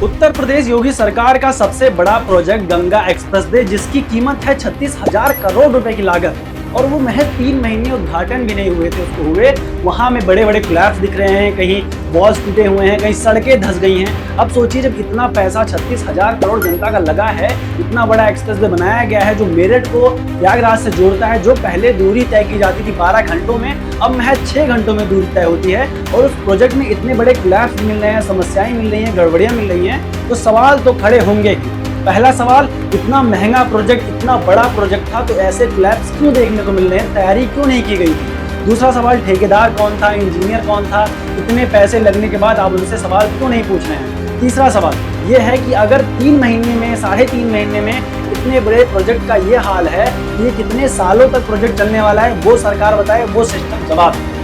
उत्तर प्रदेश योगी सरकार का सबसे बड़ा प्रोजेक्ट गंगा एक्सप्रेसवे, जिसकी कीमत है 36,000 करोड़ रुपए की लागत, और वो महज 3 महीने उद्घाटन भी नहीं हुए थे उसको हुए। वहां में बड़े बड़े कोलैप्स दिख रहे हैं, कहीं वॉल्स टूटे हुए हैं, कहीं सड़कें धंस गई हैं। अब सोचिए, जब इतना पैसा 36,000 करोड़ जनता का लगा है, इतना बड़ा एक्सप्रेसवे बनाया गया है जो मेरठ को प्रयागराज से जोड़ता है, जो पहले दूरी तय की जाती थी 12 घंटों में, अब महज 6 घंटों में दूरी तय होती है। और उस प्रोजेक्ट में इतने बड़े कोलैप्स मिल रहे हैं, समस्याएं मिल रही हैं, गड़बड़ियां मिल रही हैं, तो सवाल तो खड़े होंगे ही। पहला सवाल, इतना महंगा प्रोजेक्ट, इतना बड़ा प्रोजेक्ट था, तो ऐसे कोलैप्स क्यों देखने को मिल रहे हैं? तैयारी क्यों नहीं की गई थी? दूसरा सवाल, ठेकेदार कौन था, इंजीनियर कौन था? इतने पैसे लगने के बाद आप उनसे सवाल क्यों नहीं पूछ रहे हैं? तीसरा सवाल ये है कि अगर 3 महीने में, 3.5 महीने में इतने बड़े प्रोजेक्ट का ये हाल है, ये कितने सालों तक प्रोजेक्ट चलने वाला है? वो सरकार बताए, वो सिस्टम जवाब दे।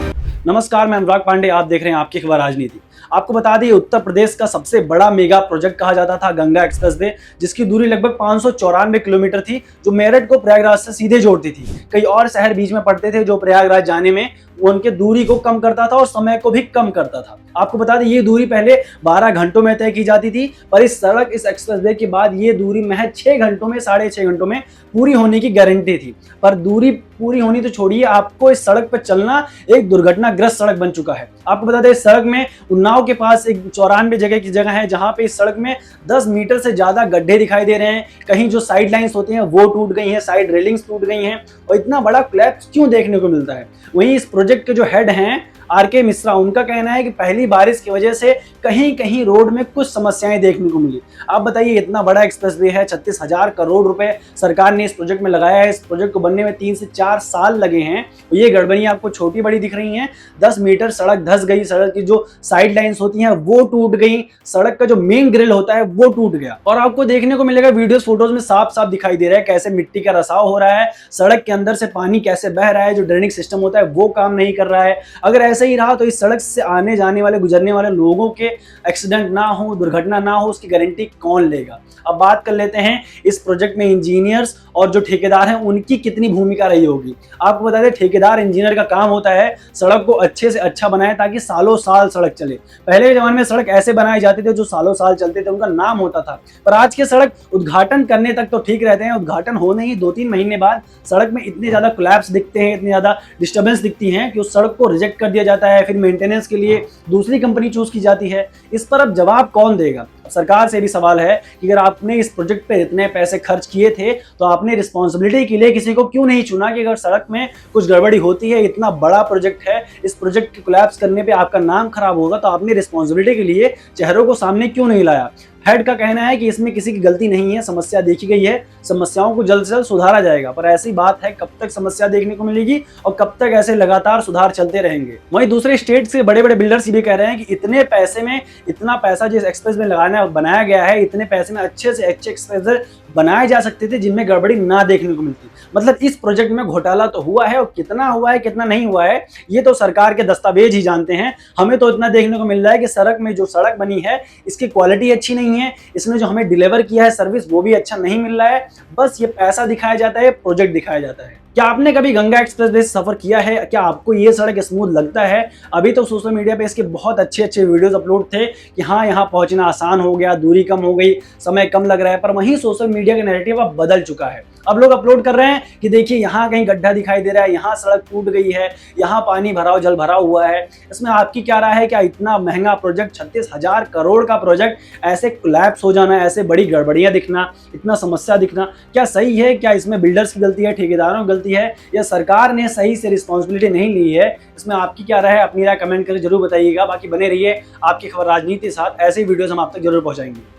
नमस्कार, मैं अनुराग पांडे, आप देख रहे हैं आपकी खबर राजनीति। आपको बता दें, उत्तर प्रदेश का सबसे बड़ा मेगा प्रोजेक्ट कहा जाता था गंगा एक्सप्रेसवे, जिसकी दूरी लगभग 594 किलोमीटर थी, जो मेरठ को प्रयागराज से सीधे जोड़ती थी। कई और शहर बीच में पड़ते थे जो प्रयागराज जाने में उनके दूरी को कम करता था और समय को भी कम करता था। आपको बता दें, ये दूरी पहले 12 घंटों में तय की जाती थी, पर इस एक्सप्रेसवे के बाद ये दूरी महज 6 घंटों में, 6.5 घंटों में पूरी होने की गारंटी थी। पर दूरी पूरी होनी तो छोड़िए, आपको इस सड़क पर चलना एक दुर्घटनाग्रस्त सड़क बन चुका है। आपको बता दें, इस सड़क में उन्नाव के पास एक 94 जगह की जगह है, जहां पे इस सड़क में 10 मीटर से ज्यादा गड्ढे दिखाई दे रहे हैं। कहीं जो साइड लाइंस होती हैं वो टूट गई हैं, साइड रेलिंग्स टूट गई हैं, और इतना बड़ा कोलैप्स क्यों देखने को मिलता है? वहीं इस प्रोजेक्ट के जो हेड हैं आर.के. मिश्रा, उनका कहना है कि पहली बारिश की वजह से कहीं कहीं रोड में कुछ समस्याएं देखने को मिली। आप बताइए, इतना बड़ा एक्सप्रेसवे है, 36,000 करोड़ रुपए सरकार ने इस प्रोजेक्ट में लगाया है। इस प्रोजेक्ट को बनने में 3 से 4 साल लगे हैं। ये गड़बड़ियां आपको छोटी बड़ी दिख रही हैं। 10 मीटर सड़क धंस गई, सड़क की जो साइड लाइन्स होती हैं वो टूट गई, सड़क का जो मेन ग्रिल होता है वो टूट गया। और आपको देखने को मिलेगा वीडियोस फोटोज में साफ साफ दिखाई दे रहा है कैसे मिट्टी का रसाव हो रहा है, सड़क के अंदर से पानी कैसे बह रहा है, जो ड्रेनेज सिस्टम होता है वो काम नहीं कर रहा है। अगर ऐसे ही रहा तो इस सड़क से आने जाने वाले, गुजरने वाले लोगों के एक्सीडेंट ना हो, दुर्घटना ना हो, उसकी गारंटी कौन लेगा? अब बात कर लेते हैं इस प्रोजेक्ट में इंजीनियर्स और जो ठेकेदार हैं उनकी कितनी भूमिका रही होगी। आपको बता दें, ठेकेदार इंजीनियर का काम होता है सड़क को अच्छे से अच्छा बनाए ताकि सालों साल सड़क चले। पहले के जमाने में सड़क ऐसे बनाए जाते थे जो सालों साल चलते थे, उनका नाम होता था। पर आज के सड़क उद्घाटन करने तक तो ठीक रहते हैं, उद्घाटन होने ही 2-3 महीने बाद सड़क में इतने ज्यादा कोलैप्स दिखते हैं, इतनी ज्यादा डिस्टर्बेंस दिखती है कि उस सड़क को रिजेक्ट कर दिया जाता है, फिर मेंटेनेंस के लिए दूसरी कंपनी चूज की जाती है। इस पर अब जवाब कौन देगा? सरकार से भी सवाल है कि अगर आपने इस प्रोजेक्ट पे इतने पैसे खर्च किए थे तो आपने रिस्पांसिबिलिटी के लिए किसी को क्यों नहीं चुना कि अगर सड़क में कुछ गड़बड़ी होती है, इतना बड़ा प्रोजेक्ट है, इस प्रोजेक्ट के कोलैप्स करने पे आपका नाम खराब होगा, तो आपने रिस्पांसिबिलिटी के लिए चेहरों को सामने क्यों नहीं लाया? हेड का कहना है कि इसमें किसी की गलती नहीं है, समस्या देखी गई है, समस्याओं को जल्द से जल्द सुधारा जाएगा। पर ऐसी बात है, कब तक समस्या देखने को मिलेगी और कब तक ऐसे लगातार सुधार चलते रहेंगे? वहीं दूसरे स्टेट से बड़े बड़े बिल्डर्स भी कह रहे हैं कि इतने पैसे में, इतना पैसा जिस एक्सप्रेस में बनाया गया है, इतने पैसे में अच्छे से अच्छे एक्सप्रेस बनाए जा सकते थे जिनमें गड़बड़ी ना देखने को मिलती। मतलब इस प्रोजेक्ट में घोटाला तो हुआ है, और कितना हुआ है कितना नहीं हुआ है ये तो सरकार के दस्तावेज ही जानते हैं। हमें तो इतना देखने को मिल रहा है कि सड़क में जो सड़क बनी है इसकी क्वालिटी अच्छी नहीं है, इसने जो हमें डिलीवर किया है सर्विस वो भी अच्छा नहीं मिल रहा है। बस ये पैसा दिखाया जाता है, प्रोजेक्ट दिखाया जाता है। क्या आपने कभी गंगा एक्सप्रेसवे से सफर किया है? क्या आपको ये सड़क स्मूथ लगता है? अभी तो सोशल मीडिया पे इसके बहुत अच्छे वीडियोस अपलोड थे कि हाँ, यहाँ पहुंचना आसान हो गया, दूरी कम हो गई, समय कम लग रहा है। पर वहीं सोशल मीडिया का नैरेटिव अब बदल चुका है। अब लोग अपलोड कर रहे हैं कि देखिए यहाँ कहीं गड्ढा दिखाई दे रहा है, यहाँ सड़क टूट गई है, यहाँ पानी भराव जल भरा हुआ है। इसमें आपकी क्या राय है? क्या इतना महंगा प्रोजेक्ट, 36,000 करोड़ का प्रोजेक्ट, ऐसे कोलैप्स हो जाना, ऐसे बड़ी गड़बड़ियां दिखना, इतना समस्या दिखना, क्या सही है? क्या इसमें बिल्डर्स की गलती है, ठेकेदारों की गलती है, या सरकार ने सही से रिस्पॉन्सिबिलिटी नहीं ली है? इसमें आपकी क्या राय है? अपनी राय कमेंट करके जरूर बताइएगा। बाकी बने रहिए आपकी खबर राजनीति के साथ, ऐसे वीडियोस हम आप तक जरूर पहुंचाएंगे।